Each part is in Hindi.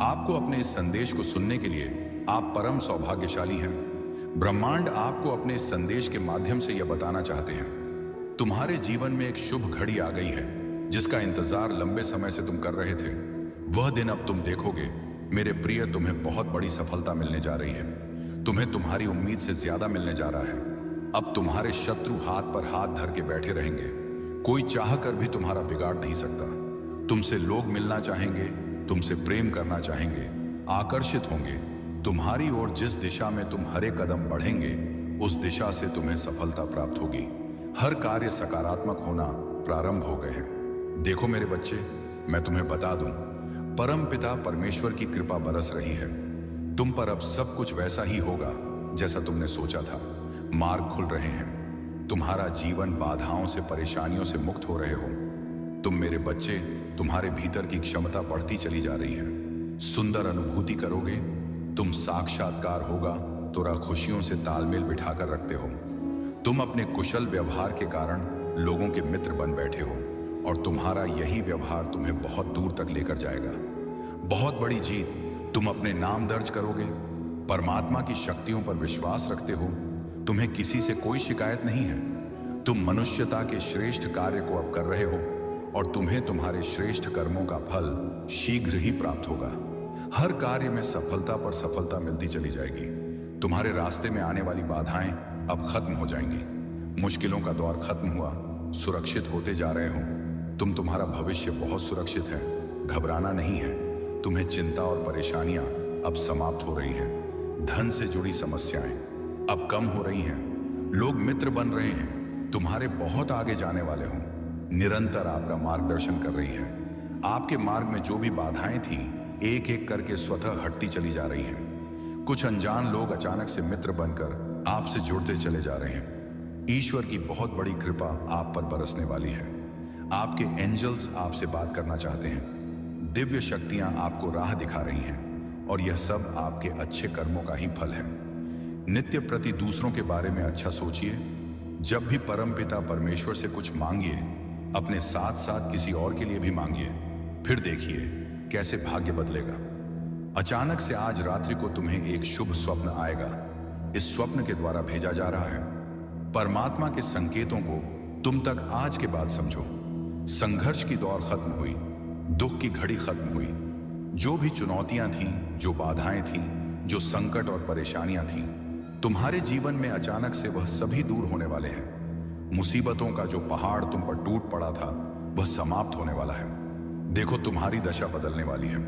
आपको अपने इस संदेश को सुनने के लिए आप परम सौभाग्यशाली हैं। ब्रह्मांड आपको अपने इस संदेश के माध्यम से यह बताना चाहते हैं, तुम्हारे जीवन में एक शुभ घड़ी आ गई है जिसका इंतजार लंबे समय से तुम कर रहे थे। वह दिन अब तुम देखोगे। मेरे प्रिय, तुम्हें बहुत बड़ी सफलता मिलने जा रही है। तुम्हें तुम्हारी उम्मीद से ज्यादा मिलने जा रहा है। अब तुम्हारे शत्रु हाथ पर हाथ धर के बैठे रहेंगे। कोई चाह कर भी तुम्हारा बिगाड़ नहीं सकता। तुमसे लोग मिलना चाहेंगे, तुमसे प्रेम करना चाहेंगे, आकर्षित होंगे। तुम्हारी ओर जिस दिशा में तुम हर एक कदम बढ़ेंगे उस दिशा से तुम्हें सफलता प्राप्त होगी। हर कार्य सकारात्मक होना प्रारंभ हो गए हैं। देखो मेरे बच्चे, मैं तुम्हें बता दूं, परम पिता परमेश्वर की कृपा बरस रही है। तुम पर अब सब कुछ वैसा ही होगा जैसा तुमने सोचा था। मार्ग खुल रहे हैं। तुम्हारा जीवन बाधाओं से, परेशानियों से मुक्त हो रहे हो। तुम मेरे बच्चे, तुम्हारे भीतर की क्षमता बढ़ती चली जा रही है। सुंदर अनुभूति करोगे। तुम साक्षात्कार होगा तो खुशियों से तालमेल बिठाकर रखते हो। तुम अपने कुशल व्यवहार के कारण लोगों के मित्र बन बैठे हो और तुम्हारा यही व्यवहार तुम्हें बहुत दूर तक लेकर जाएगा। बहुत बड़ी जीत तुम अपने नाम दर्ज करोगे। परमात्मा की शक्तियों पर विश्वास रखते हो। तुम्हें किसी से कोई शिकायत नहीं है। तुम मनुष्यता के श्रेष्ठ कार्य को अब कर रहे हो और तुम्हें तुम्हारे श्रेष्ठ कर्मों का फल शीघ्र ही प्राप्त होगा। हर कार्य में सफलता पर सफलता मिलती चली जाएगी। तुम्हारे रास्ते में आने वाली बाधाएं अब खत्म हो जाएंगी। मुश्किलों का दौर खत्म हुआ। सुरक्षित होते जा रहे हो। तुम्हारा भविष्य बहुत सुरक्षित है। घबराना नहीं है। तुम्हें चिंता और परेशानियां अब समाप्त हो रही हैं। धन से जुड़ी समस्याएं अब कम हो रही हैं। लोग मित्र बन रहे हैं। तुम्हारे बहुत आगे जाने वाले हों। निरंतर आपका मार्गदर्शन कर रही है। आपके मार्ग में जो भी बाधाएं थी एक एक करके स्वतः हटती चली जा रही हैं। कुछ अनजान लोग अचानक से मित्र बनकर आपसे जुड़ते चले जा रहे हैं। ईश्वर की बहुत बड़ी कृपा आप पर बरसने वाली है। आपके एंजल्स आपसे बात करना चाहते हैं। दिव्य शक्तियां आपको राह दिखा रही हैं और यह सब आपके अच्छे कर्मों का ही फल है। नित्य प्रति दूसरों के बारे में अच्छा सोचिए। जब भी परमपिता परमेश्वर से कुछ मांगिए, अपने साथ साथ किसी और के लिए भी मांगिए। फिर देखिए कैसे भाग्य बदलेगा। अचानक से आज रात्रि को तुम्हें एक शुभ स्वप्न आएगा। इस स्वप्न के द्वारा भेजा जा रहा है। परमात्मा के संकेतों को तुम तक आज के बाद समझो। संघर्ष की दौर खत्म हुई। दुख की घड़ी खत्म हुई। जो भी चुनौतियां थीं, जो बाधाएं थीं, जो संकट और परेशानियां थीं, तुम्हारे जीवन में अचानक से वह सभी दूर होने वाले हैं। मुसीबतों का जो पहाड़ तुम पर टूट पड़ा था वह समाप्त होने वाला है। देखो तुम्हारी दशा बदलने वाली है।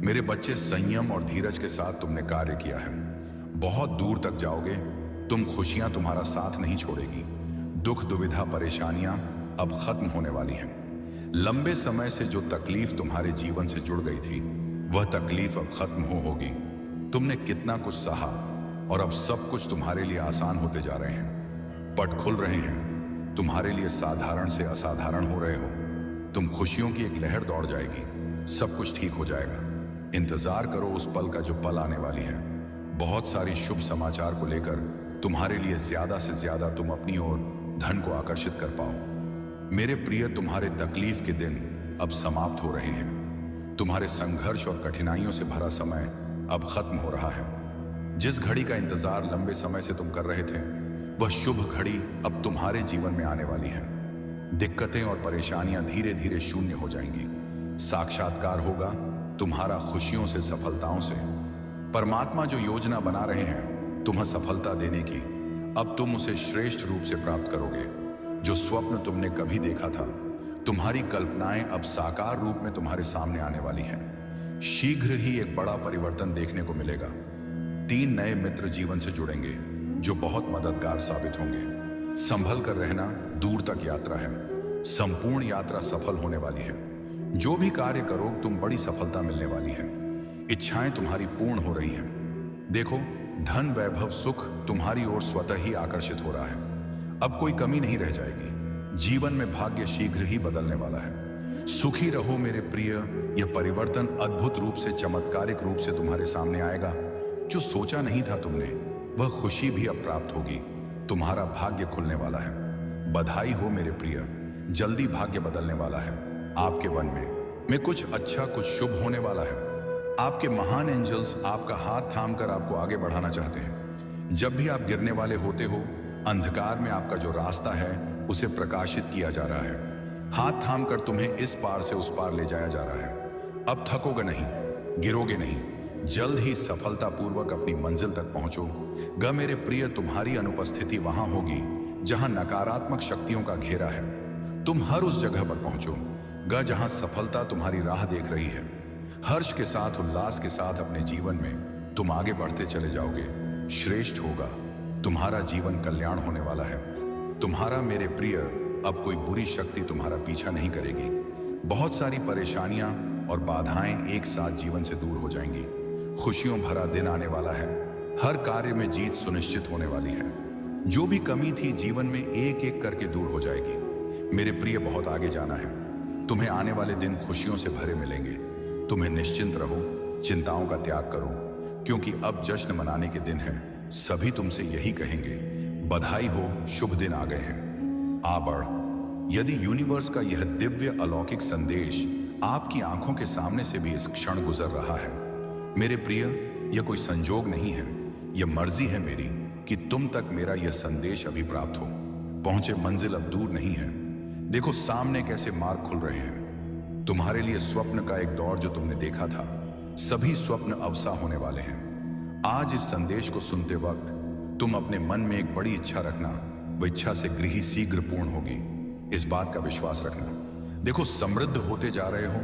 मेरे बच्चे, संयम और धीरज के साथ तुमने कार्य किया है। बहुत दूर तक जाओगे। खुशियां तुम्हारा साथ नहीं छोड़ेगी। दुख, दुविधा, परेशानियां अब खत्म होने वाली हैं। लंबे समय से जो तकलीफ तुम्हारे जीवन से जुड़ गई थी वह तकलीफ अब खत्म होगी। तुमने कितना कुछ सहा और अब सब कुछ तुम्हारे लिए आसान होते जा रहे हैं। पट खुल रहे हैं। तुम्हारे लिए साधारण से असाधारण हो रहे हो। तुम खुशियों की एक लहर दौड़ जाएगी। सब कुछ ठीक हो जाएगा। इंतजार करो उस पल का जो पल आने वाली है। बहुत सारी शुभ समाचार को लेकर तुम्हारे लिए ज्यादा से ज्यादा तुम अपनी ओर धन को आकर्षित कर पाओ। मेरे प्रिय, तुम्हारे तकलीफ के दिन अब समाप्त हो रहे हैं। तुम्हारे संघर्ष और कठिनाइयों से भरा समय अब खत्म हो रहा है। जिस घड़ी का इंतजार लंबे समय से तुम कर रहे थे वह शुभ घड़ी अब तुम्हारे जीवन में आने वाली है। दिक्कतें और परेशानियां धीरे धीरे शून्य हो जाएंगी। साक्षात्कार होगा तुम्हारा खुशियों से, सफलताओं से। परमात्मा जो योजना बना रहे हैं तुम्हें सफलता देने की, अब तुम उसे श्रेष्ठ रूप से प्राप्त करोगे। जो स्वप्न तुमने कभी देखा था, तुम्हारी कल्पनाएं अब साकार रूप में तुम्हारे सामने आने वाली हैं। शीघ्र ही एक बड़ा परिवर्तन देखने को मिलेगा। 3 नए मित्र जीवन से जुड़ेंगे जो बहुत मददगार साबित होंगे। संभल कर रहना, दूर तक यात्रा है। संपूर्ण यात्रा सफल होने वाली है। जो भी कार्य करो तुम बड़ी सफलता मिलने वाली है। इच्छाएं तुम्हारी पूर्ण हो रही हैं। देखो, धन, वैभव, सुख तुम्हारी ओर स्वतः ही आकर्षित हो रहा है। अब कोई कमी नहीं रह जाएगी। जीवन में भाग्य शीघ्र ही बदलने वाला है। सुखी रहो मेरे प्रिय। यह परिवर्तन अद्भुत रूप से, चमत्कारिक रूप से तुम्हारे सामने आएगा। जो सोचा नहीं था तुमने वह खुशी भी अब प्राप्त होगी। तुम्हारा भाग्य खुलने वाला है। बधाई हो मेरे प्रिय। जल्दी भाग्य बदलने वाला है। आपके वन में कुछ अच्छा, कुछ शुभ होने वाला है। आपके महान एंजल्स आपका हाथ थामकर आपको आगे बढ़ाना चाहते हैं। जब भी आप गिरने वाले होते हो, अंधकार में आपका जो रास्ता है उसे प्रकाशित किया जा रहा है। हाथ थामकर तुम्हें इस पार से उस पार ले जाया जा रहा है। अब थकोगे नहीं, गिरोगे नहीं, जल्द ही सफलतापूर्वक अपनी मंजिल तक पहुंचोगे। मेरे प्रिय, तुम्हारी अनुपस्थिति वहां होगी जहां नकारात्मक शक्तियों का घेरा है। तुम हर उस जगह पर पहुंचोगे जहां सफलता तुम्हारी राह देख रही है। हर्ष के साथ, उल्लास के साथ अपने जीवन में तुम आगे बढ़ते चले जाओगे। श्रेष्ठ होगा, तुम्हारा जीवन कल्याण होने वाला है। तुम्हारा मेरे प्रिय, अब कोई बुरी शक्ति तुम्हारा पीछा नहीं करेगी। बहुत सारी परेशानियां और बाधाएं एक साथ जीवन से दूर हो जाएंगी। खुशियों भरा दिन आने वाला है। हर कार्य में जीत सुनिश्चित होने वाली है। जो भी कमी थी जीवन में एक एक करके दूर हो जाएगी। मेरे प्रिय, बहुत आगे जाना है। तुम्हें आने वाले दिन खुशियों से भरे मिलेंगे। तुम्हें निश्चिंत रहो, चिंताओं का त्याग करो, क्योंकि अब जश्न मनाने के दिन है। सभी तुमसे यही कहेंगे, बधाई हो, शुभ दिन आ गए हैं, आ बढ़। यदि यूनिवर्स का यह दिव्य अलौकिक संदेश आपकी आंखों के सामने से भी इस क्षण गुजर रहा है, मेरे प्रिय, यह कोई संजोग नहीं है, यह मर्जी है मेरी कि तुम तक मेरा यह संदेश अभी प्राप्त हो। पहुंचे मंजिल अब दूर नहीं है। देखो सामने कैसे मार्ग खुल रहे हैं। तुम्हारे लिए स्वप्न का एक दौर जो तुमने देखा था, सभी स्वप्न अवसा होने वाले हैं। आज इस संदेश को सुनते वक्त तुम अपने मन में एक बड़ी इच्छा रखना। वह इच्छा से गृही शीघ्र पूर्ण होगी, इस बात का विश्वास रखना। देखो समृद्ध होते जा रहे हो,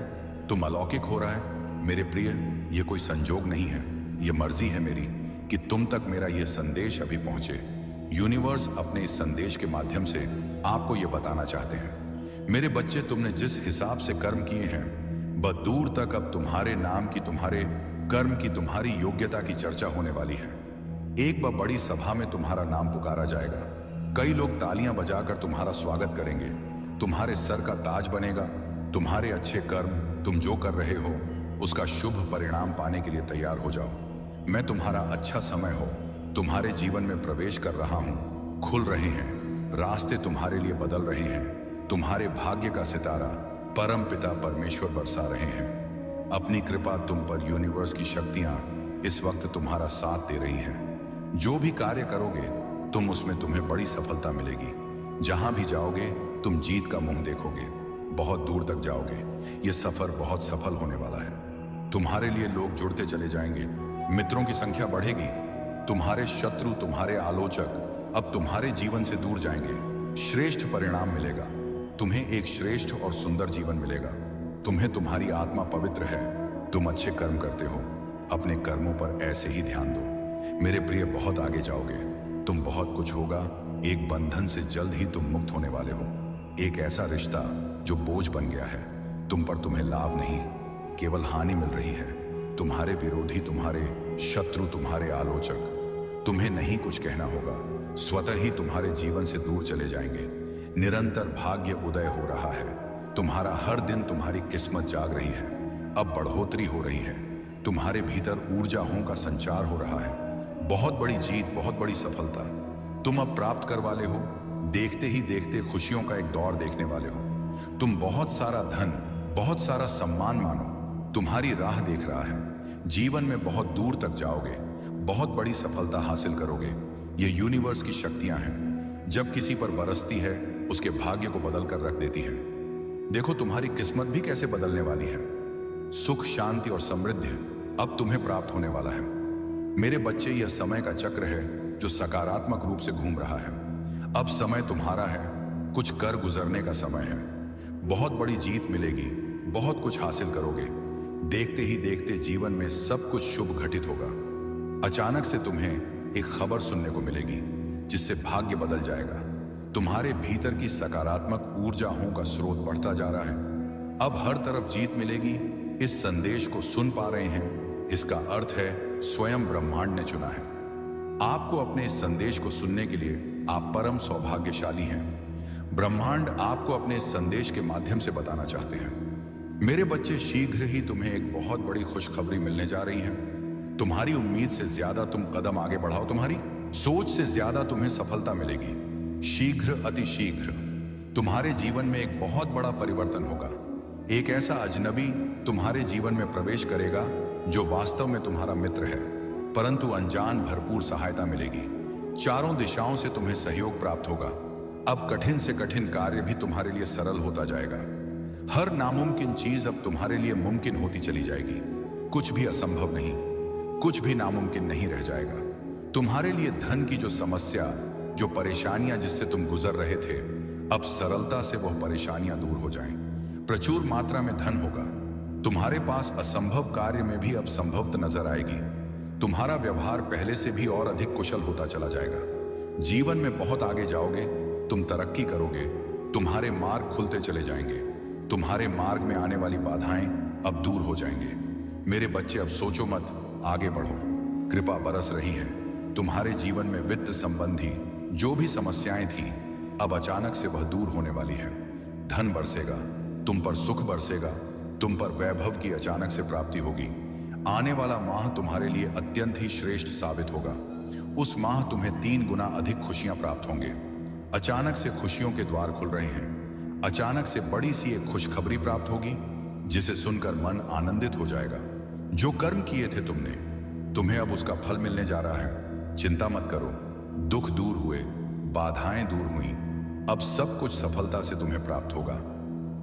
तुम अलौकिक हो रहा है। मेरे प्रिय, यह कोई संजोग नहीं है, यह मर्जी है मेरी कि तुम तक मेरा यह संदेश अभी पहुंचे। यूनिवर्स अपने इस संदेश के माध्यम से आपको यह बताना चाहते हैं, मेरे बच्चे, तुमने जिस हिसाब से कर्म किए हैं, वह दूर तक अब तुम्हारे नाम की, तुम्हारे कर्म की, तुम्हारी योग्यता की चर्चा होने वाली है। एक बड़ी सभा में तुम्हारा नाम पुकारा जाएगा। कई लोग तालियां बजाकर तुम्हारा स्वागत करेंगे। तुम्हारे सर का ताज बनेगा। तुम्हारे अच्छे कर्म, तुम जो कर रहे हो उसका शुभ परिणाम पाने के लिए तैयार हो जाओ। मैं तुम्हारा अच्छा समय हो, तुम्हारे जीवन में प्रवेश कर रहा हूं। खुल रहे हैं रास्ते, तुम्हारे लिए बदल रहे हैं। तुम्हारे भाग्य का सितारा परम पिता परमेश्वर बरसा रहे हैं। अपनी कृपा तुम पर, यूनिवर्स की शक्तियां इस वक्त तुम्हारा साथ दे रही हैं। जो भी कार्य करोगे तुम, उसमें तुम्हें बड़ी सफलता मिलेगी। जहां भी जाओगे तुम जीत का मुंह देखोगे। बहुत दूर तक जाओगे। यह सफर बहुत सफल होने वाला है। तुम्हारे लिए लोग जुड़ते चले जाएंगे। मित्रों की संख्या बढ़ेगी। तुम्हारे शत्रु, तुम्हारे आलोचक अब तुम्हारे जीवन से दूर जाएंगे। श्रेष्ठ परिणाम मिलेगा। तुम्हें एक श्रेष्ठ और सुंदर जीवन मिलेगा। तुम्हें, तुम्हारी आत्मा पवित्र है। तुम अच्छे कर्म करते हो। अपने कर्मों पर ऐसे ही ध्यान दो। मेरे प्रिय, बहुत आगे जाओगे। तुम, बहुत कुछ होगा। एक बंधन से जल्द ही तुम मुक्त होने वाले हो। एक ऐसा रिश्ता जो बोझ बन गया है तुम पर, तुम्हें लाभ नहीं, केवल हानि मिल रही है। तुम्हारे विरोधी, तुम्हारे शत्रु, तुम्हारे आलोचक, तुम्हें नहीं कुछ कहना होगा। स्वतः ही तुम्हारे जीवन से दूर चले जाएंगे। निरंतर भाग्य उदय हो रहा है। तुम्हारा हर दिन, तुम्हारी किस्मत जाग रही है। अब बढ़ोतरी हो रही है। तुम्हारे भीतर ऊर्जाओं का संचार हो रहा है। बहुत बड़ी जीत, बहुत बड़ी सफलता तुम अब प्राप्त कर वाले हो। देखते ही देखते खुशियों का एक दौर देखने वाले हो। तुम बहुत सारा धन, बहुत सारा सम्मान मानो, तुम्हारी राह देख रहा है। जीवन में बहुत दूर तक जाओगे। बहुत बड़ी सफलता हासिल करोगे। ये यूनिवर्स की शक्तियां हैं। जब किसी पर बरसती है, उसके भाग्य को बदल कर रख देती हैं। देखो तुम्हारी किस्मत भी कैसे बदलने वाली है। सुख, शांति और समृद्धि अब तुम्हें प्राप्त होने वाला है। मेरे बच्चे, यह समय का चक्र है जो सकारात्मक रूप से घूम रहा है। अब समय तुम्हारा है। कुछ कर गुजरने का समय है। बहुत बड़ी जीत मिलेगी। बहुत कुछ हासिल करोगे। देखते ही देखते जीवन में सब कुछ शुभ घटित होगा। अचानक से तुम्हें एक खबर सुनने को मिलेगी जिससे भाग्य बदल जाएगा। तुम्हारे भीतर की सकारात्मक ऊर्जाओं का स्रोत बढ़ता जा रहा है। अब हर तरफ जीत मिलेगी। इस संदेश को सुन पा रहे हैं, इसका अर्थ है स्वयं ब्रह्मांड ने चुना है आपको। अपने इस संदेश को सुनने के लिए आप परम सौभाग्यशाली हैं। ब्रह्मांड आपको अपने इस संदेश के माध्यम से बताना चाहते हैं, मेरे बच्चे, शीघ्र ही तुम्हें एक बहुत बड़ी खुशखबरी मिलने जा रही है। तुम्हारी उम्मीद से ज्यादा तुम कदम आगे बढ़ाओ। तुम्हारी सोच से ज्यादा तुम्हें सफलता मिलेगी। शीघ्र, अति शीघ्र तुम्हारे जीवन में एक बहुत बड़ा परिवर्तन होगा। एक ऐसा अजनबी तुम्हारे जीवन में प्रवेश करेगा जो वास्तव में तुम्हारा मित्र है, परंतु अनजान भरपूर सहायता मिलेगी। चारों दिशाओं से तुम्हें सहयोग प्राप्त होगा। अब कठिन से कठिन कार्य भी तुम्हारे लिए सरल होता जाएगा। हर नामुमकिन चीज अब तुम्हारे लिए मुमकिन होती चली जाएगी। कुछ भी असंभव नहीं, कुछ भी नामुमकिन नहीं रह जाएगा। तुम्हारे लिए धन की जो समस्या, जो परेशानियां जिससे तुम गुजर रहे थे, अब सरलता से वह परेशानियां दूर हो जाएं। प्रचुर मात्रा में धन होगा। तुम्हारे पास असंभव कार्य में भी अब संभवत नजर आएगी। तुम्हारा व्यवहार पहले से भी और अधिक कुशल होता चला जाएगा। जीवन में बहुत आगे जाओगे, तुम तरक्की करोगे, तुम्हारे मार्ग खुलते चले जाएंगे। तुम्हारे मार्ग में आने वाली बाधाएं अब दूर हो जाएंगे। मेरे बच्चे, अब सोचो मत, आगे बढ़ो। कृपा बरस रही है। तुम्हारे जीवन में वित्त संबंधी जो भी समस्याएं थी, अब अचानक से वह दूर होने वाली है। धन बरसेगा, तुम पर सुख बरसेगा, तुम पर वैभव की अचानक से प्राप्ति होगी। आने वाला माह तुम्हारे लिए अत्यंत ही श्रेष्ठ साबित होगा। उस माह तुम्हें 3 गुना अधिक खुशियां प्राप्त होंगे। अचानक से खुशियों के द्वार खुल रहे हैं। अचानक से बड़ी सी एक खुशखबरी प्राप्त होगी, जिसे सुनकर मन आनंदित हो जाएगा। जो कर्म किए थे तुमने, तुम्हें अब उसका फल मिलने जा रहा है। चिंता मत करो, दुख दूर हुए, बाधाएं दूर हुई, अब सब कुछ सफलता से तुम्हें प्राप्त होगा।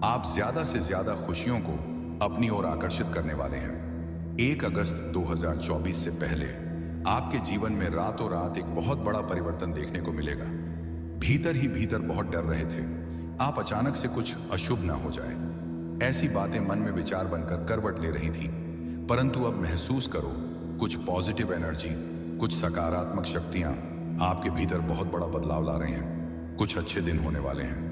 आप ज्यादा से ज्यादा खुशियों को अपनी ओर आकर्षित करने वाले हैं। 1 अगस्त 2024 से पहले आपके जीवन में रातों रात एक बहुत बड़ा परिवर्तन देखने को मिलेगा। भीतर ही भीतर बहुत डर रहे थे आप अचानक से कुछ अशुभ ना हो जाए। ऐसी बातें मन में विचार बनकर करवट ले रही थी, परंतु अब महसूस करो, कुछ पॉजिटिव एनर्जी, कुछ सकारात्मक शक्तियां आपके भीतर बहुत बड़ा बदलाव ला रहे हैं। कुछ अच्छे दिन होने वाले हैं।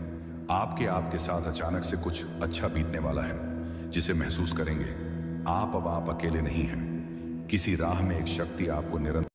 आपके साथ अचानक से कुछ अच्छा बीतने वाला है, जिसे महसूस करेंगे। आप अकेले नहीं हैं। किसी राह में एक शक्ति आपको निरंतर